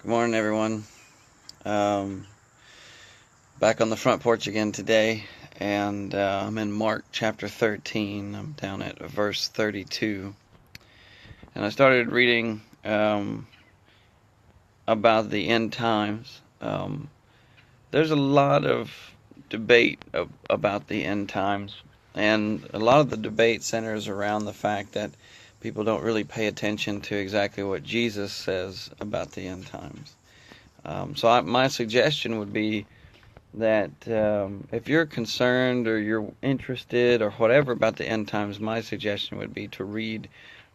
Good morning, everyone. Back on the front porch again today, and I'm in Mark chapter 13. I'm down at verse 32, and I started reading about the end times. There's a lot of debate about the end times, and a lot of the debate centers around the fact that people don't really pay attention to exactly what Jesus says about the end times. My suggestion would be that if you're concerned or you're interested or whatever about the end times, my suggestion would be to read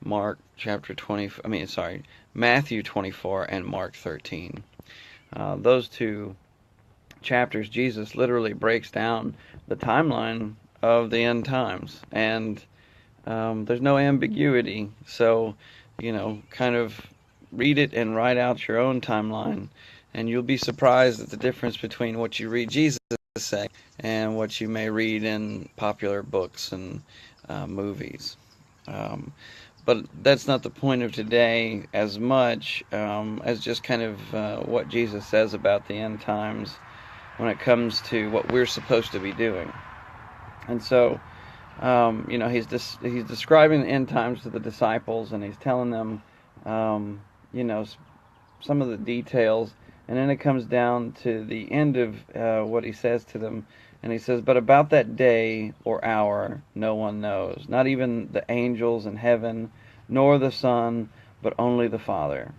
Mark chapter 20. Matthew 24 and Mark 13. Those two chapters, Jesus literally breaks down the timeline of the end times, and there's no ambiguity. So, kind of read it and write out your own timeline, and you'll be surprised at the difference between what you read Jesus say and what you may read in popular books and movies. But that's not the point of today as much as just kind of what Jesus says about the end times when it comes to what we're supposed to be doing. And so, he's describing the end times to the disciples, and he's telling them, some of the details. And then it comes down to the end of what he says to them. And he says, "But about that day or hour no one knows, not even the angels in heaven, nor the Son, but only the Father."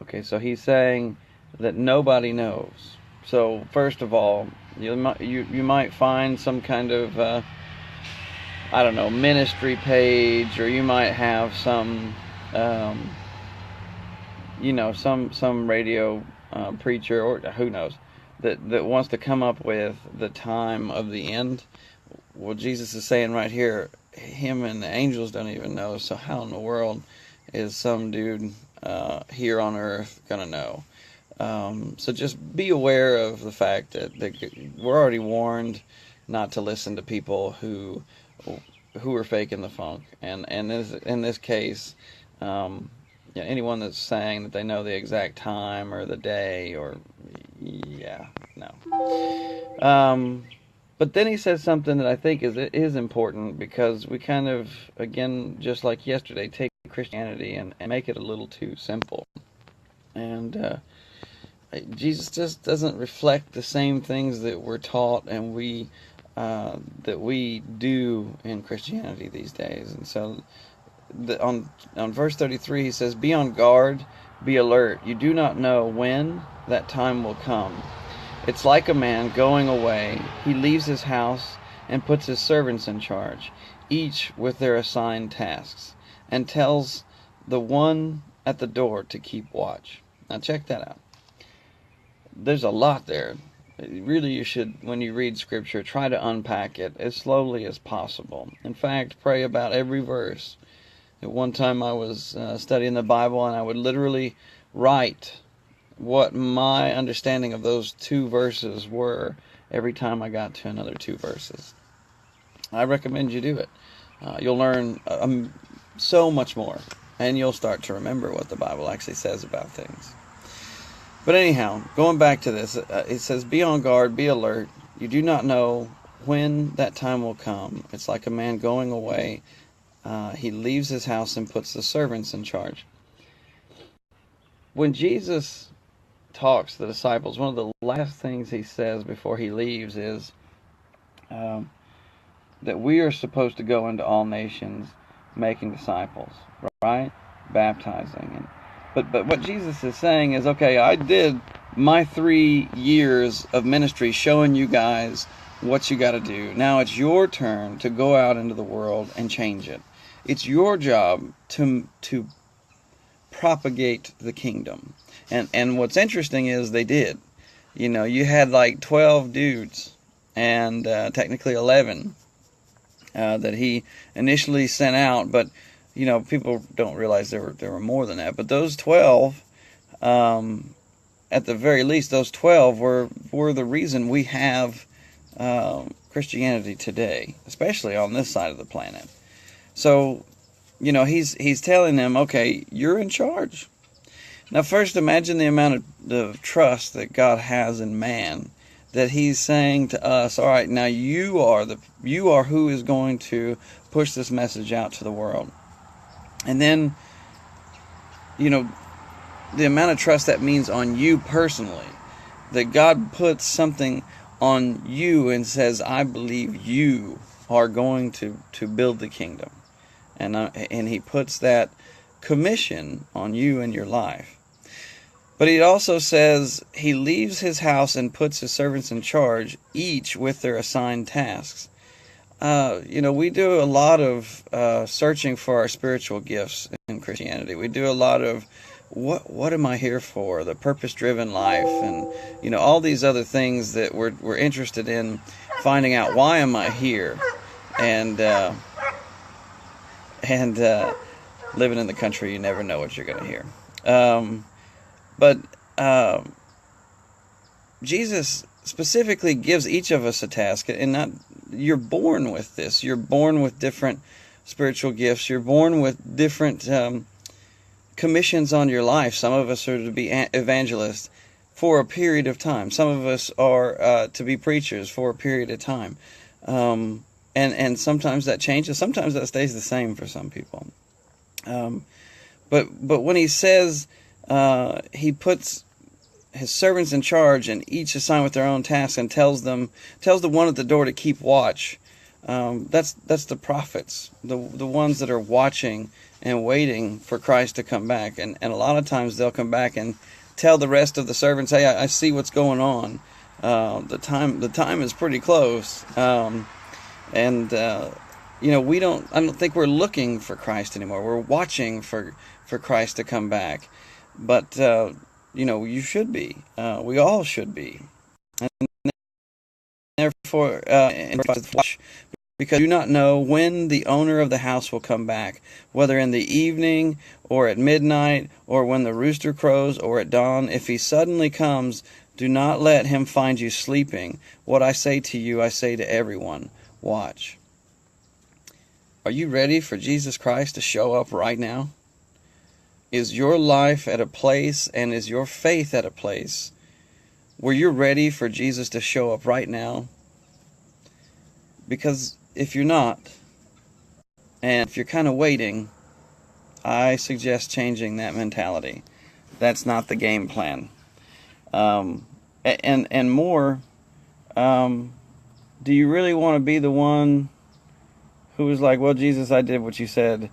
Okay, so he's saying that nobody knows. So first of all, you might find some kind of ministry page, or you might have some some radio preacher, or who knows, that wants to come up with the time of the end. Well, Jesus is saying right here, him and the angels don't even know, so how in the world is some dude here on earth gonna know? So just be aware of the fact that we're already warned not to listen to people who are faking the funk, and in this case, anyone that's saying that they know the exact time or the day, no. But then he says something that I think is important, because we kind of, again, just like yesterday, take Christianity and make it a little too simple. And Jesus just doesn't reflect the same things that we're taught and that we do in Christianity these days. And so on verse 33 he says, "Be on guard, be alert. You do not know when that time will come. It's like a man going away. He leaves his house and puts his servants in charge, each with their assigned tasks, and tells the one at the door to keep watch." Now check that out. There's a lot there. Really, you should, when you read Scripture, try to unpack it as slowly as possible. In fact, pray about every verse. At one time I was studying the Bible, and I would literally write what my understanding of those two verses were every time I got to another two verses. I recommend you do it. You'll learn so much more, and you'll start to remember what the Bible actually says about things. But anyhow, going back to this, it says, "Be on guard, be alert. You do not know when that time will come. It's like a man going away. He leaves his house and puts the servants in charge." When Jesus talks to the disciples, one of the last things he says before he leaves is that we are supposed to go into all nations, making disciples, right? Baptizing. But what Jesus is saying is, okay, I did my 3 years of ministry showing you guys what you got to do. Now it's your turn to go out into the world and change it. It's your job to propagate the kingdom. And what's interesting is they did. You had like 12 dudes, and technically 11 that he initially sent out, but people don't realize there were more than that. But those 12, at the very least, those 12 were the reason we have Christianity today, especially on this side of the planet. So, he's telling them, okay, you're in charge. Now, first, imagine the amount of trust that God has in man, that He's saying to us, all right, now you are who is going to push this message out to the world. And then, the amount of trust that means on you personally, that God puts something on you and says, I believe you are going to build the kingdom. And He puts that commission on you and your life. But He also says He leaves His house and puts His servants in charge, each with their assigned tasks. We do a lot of searching for our spiritual gifts in Christianity. We do a lot of what am I here for? The purpose-driven life, and all these other things that we're interested in finding out. Why am I here? And living in the country, you never know what you're going to hear. But Jesus specifically gives each of us a task, and not you're born with this. You're born with different spiritual gifts. You're born with different commissions on your life. Some of us are to be evangelists for a period of time. Some of us are to be preachers for a period of time. And sometimes that changes. Sometimes that stays the same for some people. But when He says He puts His servants in charge and each assigned with their own tasks, and tells the one at the door to keep watch, that's the prophets, the ones that are watching and waiting for Christ to come back. And a lot of times they'll come back and tell the rest of the servants, hey, I see what's going on. The time is pretty close. I don't think we're looking for Christ anymore. We're watching for Christ to come back. But, you should be. We all should be. And therefore, because you do not know when the owner of the house will come back, whether in the evening or at midnight or when the rooster crows or at dawn. If he suddenly comes, do not let him find you sleeping. What I say to you, I say to everyone, watch. Are you ready for Jesus Christ to show up right now? Is your life at a place, and is your faith at a place where you're ready for Jesus to show up right now? Because if you're not, and if you're kind of waiting, I suggest changing that mentality. That's not the game plan. And more, do you really want to be the one who was like, well, Jesus, I did what you said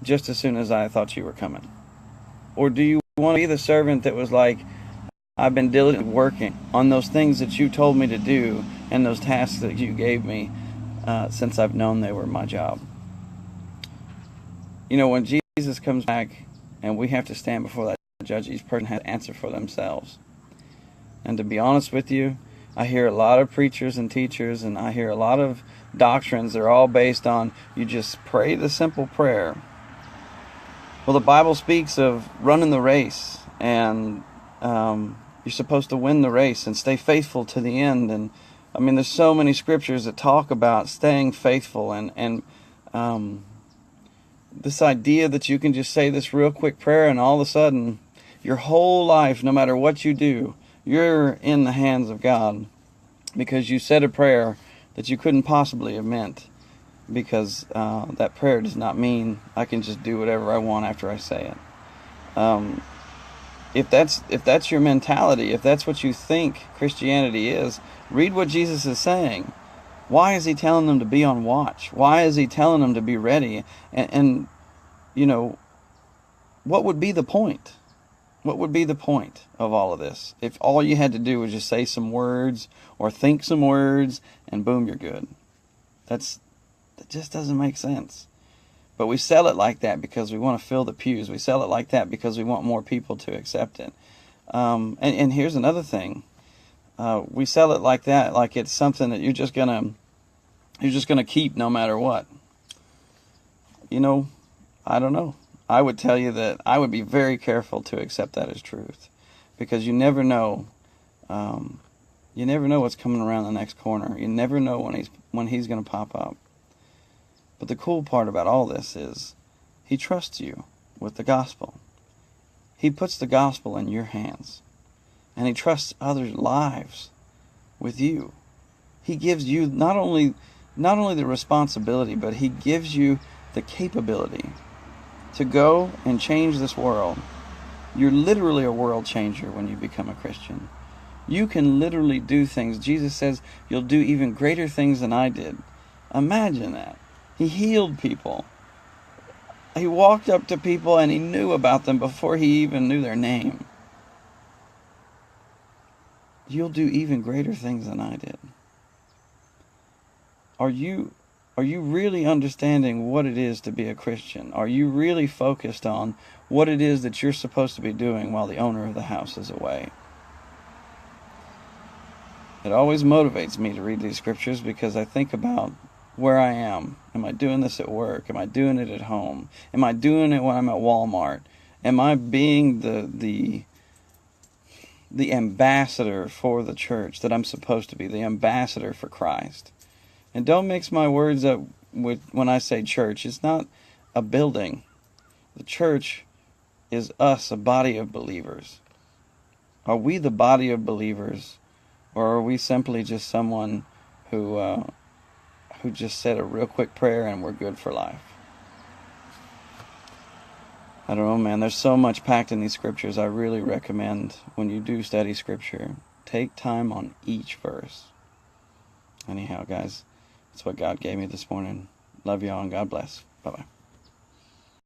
just as soon as I thought you were coming? Or do you want to be the servant that was like, I've been diligently working on those things that you told me to do and those tasks that you gave me since I've known they were my job? When Jesus comes back and we have to stand before that judge, each person has to answer for themselves. And to be honest with you, I hear a lot of preachers and teachers, and I hear a lot of doctrines. They're all based on you just pray the simple prayer. Well, the Bible speaks of running the race, and you're supposed to win the race and stay faithful to the end. And I mean, there's so many scriptures that talk about staying faithful, and this idea that you can just say this real quick prayer and all of a sudden your whole life, no matter what you do, you're in the hands of God because you said a prayer that you couldn't possibly have meant, because that prayer does not mean I can just do whatever I want after I say it. If that's your mentality, if that's what you think Christianity is, read what Jesus is saying. Why is He telling them to be on watch? Why is He telling them to be ready? And what would be the point? What would be the point of all of this? If all you had to do was just say some words or think some words and boom, you're good. That just doesn't make sense. But we sell it like that because we want to fill the pews. We sell it like that because we want more people to accept it. And here's another thing. We sell it like that, like it's something that you're just gonna keep no matter what. I don't know. I would tell you that I would be very careful to accept that as truth, because you never know. You never know what's coming around the next corner. You never know when he's going to pop up. But the cool part about all this is He trusts you with the gospel. He puts the gospel in your hands. And He trusts others' lives with you. He gives you not only the responsibility, but He gives you the capability to go and change this world. You're literally a world changer when you become a Christian. You can literally do things. Jesus says, you'll do even greater things than I did. Imagine that. He healed people. He walked up to people and He knew about them before He even knew their name. You'll do even greater things than I did. Are you really understanding what it is to be a Christian? Are you really focused on what it is that you're supposed to be doing while the owner of the house is away? It always motivates me to read these scriptures because I think about where I am. Am I doing this at work? Am I doing it at home? Am I doing it when I'm at Walmart? Am I being the ambassador for the church that I'm supposed to be, the ambassador for Christ? And don't mix my words up with when I say church. It's not a building. The church is us, a body of believers. Are we the body of believers, or are we simply just someone who just said a real quick prayer and we're good for life? I don't know, man. There's so much packed in these scriptures. I really recommend when you do study scripture, take time on each verse. Anyhow, guys, that's what God gave me this morning. Love y'all and God bless. Bye-bye.